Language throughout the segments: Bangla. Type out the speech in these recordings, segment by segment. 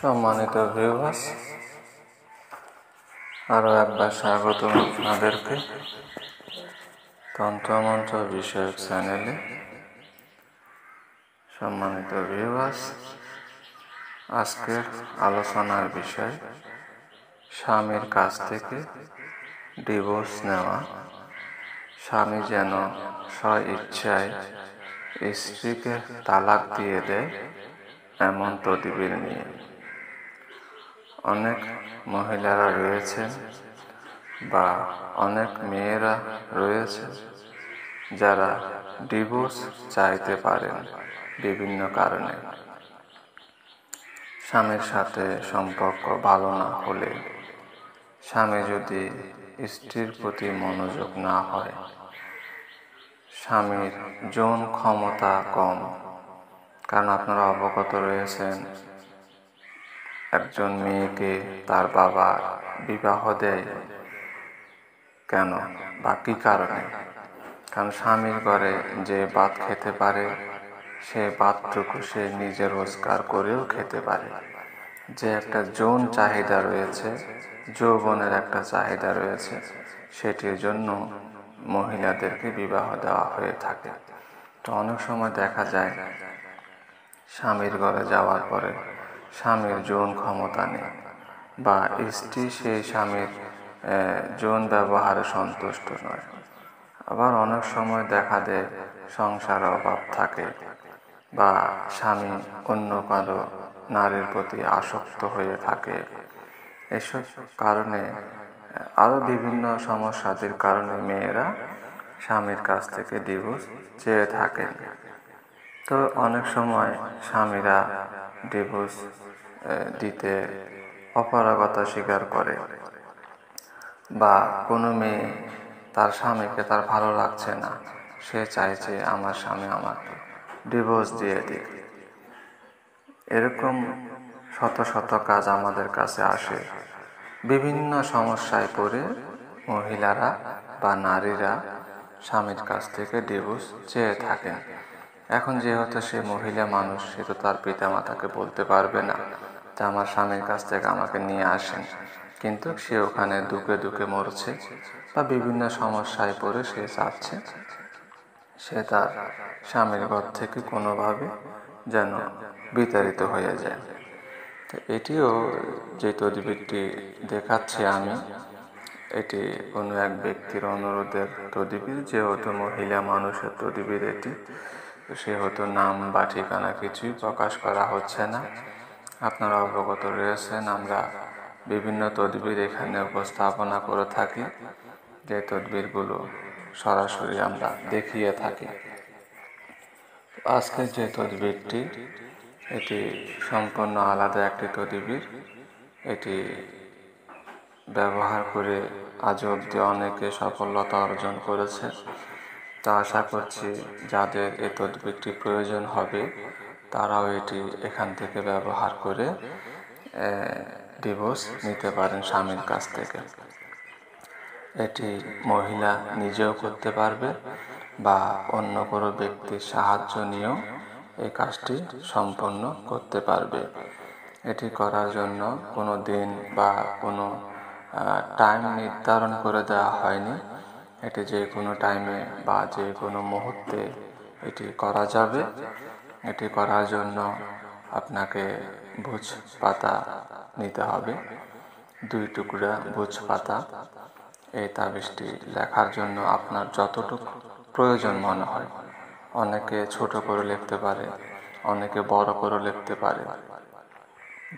সম্মানিত ভিউয়ার্স, আরও একবার স্বাগতম আপনাদেরকে তন্ত্রমন্ত্র বিষয়ক চ্যানেলে। সম্মানিত ভিউয়ার্স, আজকের আলোচনার বিষয় স্বামীর কাছ থেকে ডিভোর্স নেওয়া। স্বামী যেন স্ব ইচ্ছায় স্ত্রীকে তালাক দিয়ে দেয়, এমন তদবির নিয়ে অনেক মহিলারা রয়েছেন বা অনেক মেয়েরা রয়েছে যারা ডিভোর্স চাইতে পারেন বিভিন্ন কারণে। স্বামীর সাথে সম্পর্ক ভালো না হলে, স্বামী যদি স্ত্রীর প্রতি মনোযোগ না হয়, স্বামীর যৌন ক্ষমতা কম, কারণ আপনারা অবগত রয়েছেন একজন মেয়েকে তার বাবা বিবাহ দেয় কেন বা কী কারণে? কারণ স্বামীর ঘরে যে ভাত খেতে পারে সে ভাতটুকু সে নিজে রোজগার করেও খেতে পারে। যে একটা যৌন চাহিদা রয়েছে, যৌবনের একটা চাহিদা রয়েছে, সেটির জন্য মহিলাদেরকে বিবাহ দেওয়া হয়ে থাকে। তো অনেক সময় দেখা যায় স্বামীর ঘরে যাওয়ার পরে স্বামীর যৌন ক্ষমতা নেই বা স্ত্রী সেই স্বামীর যৌন ব্যবহারে সন্তুষ্ট নয়। আবার অনেক সময় দেখা দেয় সংসারে অভাব থাকে বা স্বামী অন্য কারো নারীর প্রতি আসক্ত হয়ে থাকে। এসব কারণে আরও বিভিন্ন সমস্যাদের কারণে মেয়েরা স্বামীর কাছ থেকে ডিভোর্স চেয়ে থাকেন। তো অনেক সময় স্বামীরা ডিভোর্স দিতে অপারগতা স্বীকার করে বা কোনো মেয়ে তার স্বামীকে তার ভালো লাগছে না, সে চাইছে আমার স্বামী আমাকে ডিভোর্স দিয়ে দিক। এরকম শত শত কাজ আমাদের কাছে আসে। বিভিন্ন সমস্যায় পড়ে মহিলারা বা নারীরা স্বামীর কাছ থেকে ডিভোর্স চেয়ে থাকেন। এখন যেহেতু সে মহিলা মানুষ, সে তো তার পিতা মাতাকে বলতে পারবে না যে আমার স্বামীর কাছ থেকে আমাকে নিয়ে আসেন, কিন্তু সে ওখানে দুঃখে দুঃখে মরছে বা বিভিন্ন সমস্যায় পড়ে সে চাচ্ছে সে তার স্বামীর ঘর থেকে কোনোভাবে যেন বিতাড়িত হয়ে যায়। তো এটিও যে তদবিরটি দেখাচ্ছি আমি, এটি কোনো এক ব্যক্তির অনুরোধের তদবির, যেহেতু মহিলা মানুষের তদবির এটি, সেহেতু নাম বা ঠিকানা কিছুই প্রকাশ করা হচ্ছে না। আপনারা অবগত রয়েছেন আমরা বিভিন্ন তদবির এখানে উপস্থাপনা করে থাকি, যে তদবিরগুলো সরাসরি আমরা দেখিয়ে থাকি। আজকের যে তদবিরটি, এটি সম্পূর্ণ আলাদা একটি তদবির। এটি ব্যবহার করে আজ অবধি অনেকে সফলতা অর্জন করেছে। তা আশা করছি যাদের এই তদবিরটি প্রয়োজন হবে তারাও এটি এখান থেকে ব্যবহার করে ডিভোর্স নিতে পারেন স্বামীর কাছ থেকে। এটি মহিলা নিজেও করতে পারবে বা অন্য কোনো ব্যক্তির সাহায্য নিয়েও এই কাজটি সম্পন্ন করতে পারবে। এটি করার জন্য কোনো দিন বা কোনো টাইম নির্ধারণ করে দেওয়া হয়নি। এটি যে কোনো টাইমে বা যে কোনো মুহূর্তে এটি করা যাবে। এটি করার জন্য আপনাকে ভোজ পাতা নিতে হবে, 2 টুকরা ভোজ পাতা। এই তাবিজটি লেখার জন্য আপনার যতটুকু প্রয়োজন মনে হয়, অনেকে ছোট করে লিখতে পারে, অনেকে বড় করে লিখতে পারে,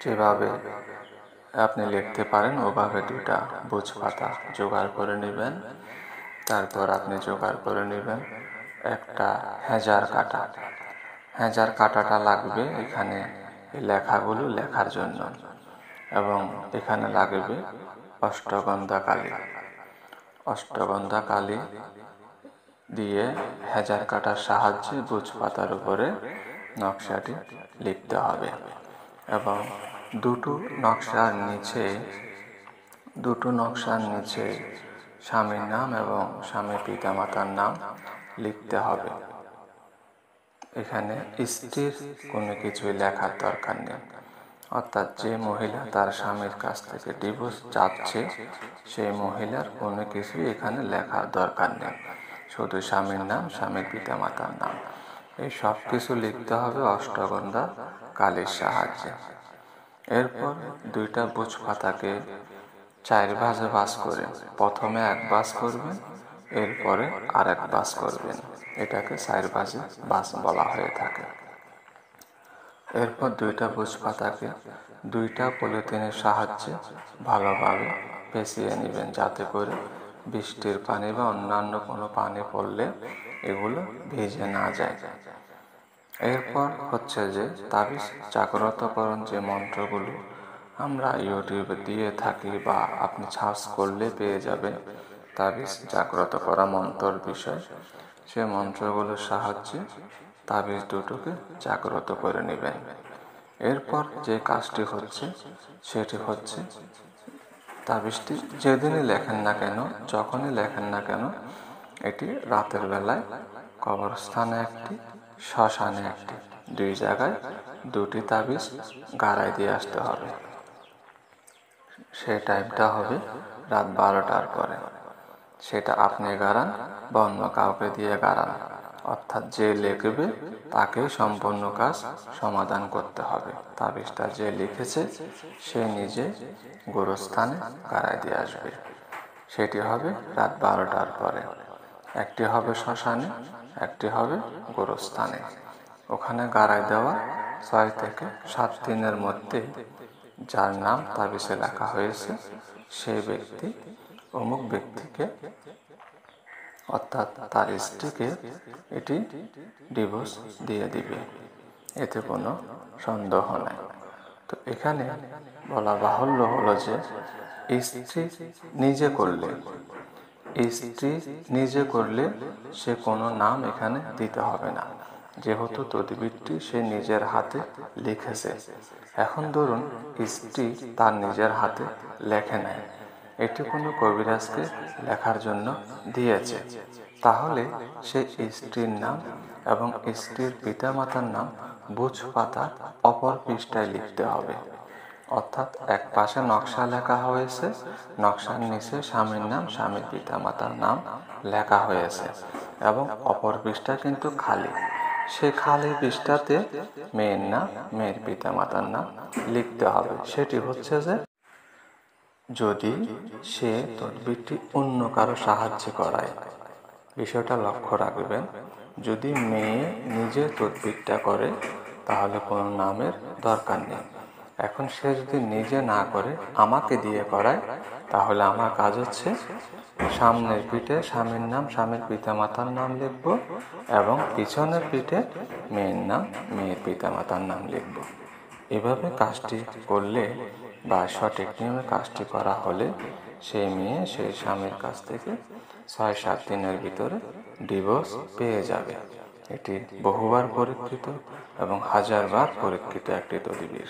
যেভাবে আপনি লিখতে পারেন ওভাবে 2টা ভোজ পাতা জোগাড় করে নেবেন। তারপর আপনি জোগাড় করে নেবেন একটা হেজার কাঁটা। হেজার কাঁটাটা লাগবে এখানে এই লেখাগুলো লেখার জন্য, এবং এখানে লাগবে অষ্টগন্ধা কালি। অষ্টগন্ধা কালি দিয়ে হেজার কাঁটার সাহায্যে ভোজ পাতার উপরে নকশাটি লিখতে হবে, এবং দুটো নকশার নিচে স্বামীর নাম এবং স্বামীর পিতামাতার নাম লিখতে হবে। এখানে স্ত্রীর কোনো কিছুই লেখার দরকার নেই। অর্থাৎ যে মহিলা তার স্বামীর কাছ থেকে ডিভোর্স চাচ্ছে সেই মহিলার কোনো কিছুই এখানে লেখার দরকার নেই, শুধু স্বামীর নাম, স্বামীর পিতামাতার নাম, এই সব কিছু লিখতে হবে অষ্টগন্ধা কালির সাহায্যে। এরপর দুইটা বুঝ পাতাকে 4 ভাঁজে ভাঁজ করে প্রথমে 1 ভাঁজ করবেন, এরপরে আরেক ভাঁজ করবেন, এটাকে 4 ভাঁজে ভাঁজ বলা হয়ে থাকে। এরপর দুইটা বুঝ পাতাকে 2টা পলিথিনের সাহায্যে ভালোভাবে পেঁচিয়ে নেবেন, যাতে করে বৃষ্টির পানি বা অন্যান্য কোনো পানি পড়লে এগুলো ভিজে না যায়। এরপর হচ্ছে যে তাবিজ জাগ্রতকরণ যে মন্ত্রগুলো আমরা ইউটিউবে দিয়ে থাকি বা আপনি সার্চ করলে পেয়ে যাবেন তাবিজ জাগ্রত করা মন্ত্রর বিষয়, সে মন্ত্রগুলোর সাহায্যে তাবিজ দুটোকে জাগ্রত করে নেবেন। এরপর যে কাজটি হচ্ছে সেটি হচ্ছে তাবিজটি যেদিনই লেখেন না কেন, যখনই লেখেন না কেন, এটি রাতের বেলায় কবরস্থানে একটি, শ্মশানে একটি, 2 জায়গায় 2টি তাবিজ গাড়াই দিয়ে আসতে হবে। সেই টাইমটা হবে রাত 12টার পরে। সেটা আপনি গাড়ান বা অন্য কাউকে দিয়ে গাড়ান, অর্থাৎ যে লিখবে তাকেই সম্পূর্ণ কাজ সমাধান করতে হবে। তাবিজটা যে লিখেছে সে নিজে গোরস্থানে গাড়াই দিয়ে আসবে। সেটি হবে রাত 12টার পরে। একটি হবে শ্মশানে, একটি হবে গোরস্থানে। ওখানে গাড়াই দেওয়া 6 থেকে 7 দিনের মধ্যে যার নাম তাবিজে লেখা হয়েছে সেই ব্যক্তি অমুক ব্যক্তিকে, অর্থাৎ তার স্ত্রীকে এটি ডিভোর্স দিয়ে দিবে, এতে কোনো সন্দেহ নাই। তো এখানে বলা বাহুল্য হলো যে স্ত্রী নিজে করলে সে কোনো নাম এখানে দিতে হবে না, যেহেতু তদবিরটি সে নিজের হাতে লিখেছে। এখন ধরুন স্ত্রী তার নিজের হাতে লেখে নেয়, এটি কোনো কবিরাজকে লেখার জন্য দিয়েছে, তাহলে সে স্ত্রীর নাম এবং স্ত্রীর পিতামাতার নাম বুঝ পাতার অপর পৃষ্ঠায় লিখতে হবে। অর্থাৎ এক পাশে নকশা লেখা হয়েছে, নকশার নিচে স্বামীর নাম, স্বামীর পিতামাতার নাম লেখা হয়েছে, এবং অপর পৃষ্ঠা কিন্তু খালি। সে খালি পৃষ্ঠাতে মেয়ের নাম, মেয়ের পিতামাতার নাম লিখতে হবে। সেটি হচ্ছে যে যদি সে তদবিরটি অন্য কারো সাহায্যে করায়, বিষয়টা লক্ষ্য রাখবেন। যদি মেয়ে নিজে তদবিরটা করে তাহলে কোনো নামের দরকার নেই। এখন সে যদি নিজে না করে আমাকে দিয়ে করায়, তাহলে আমার কাজ হচ্ছে সামনের পিঠে স্বামীর নাম, স্বামীর পিতামাতার নাম লিখব, এবং পিছনের পিঠে মেয়ের নাম, মেয়ের পিতামাতার নাম লিখব। এভাবে কাজটি করলে বা সঠিক নিয়মে কাজটি করা হলে সেই মেয়ে সেই স্বামীর কাছ থেকে 6-7 দিনের ভিতরে ডিভোর্স পেয়ে যাবে। এটি বহুবার পরীক্ষিত এবং হাজারবার পরীক্ষিত একটি তদবির।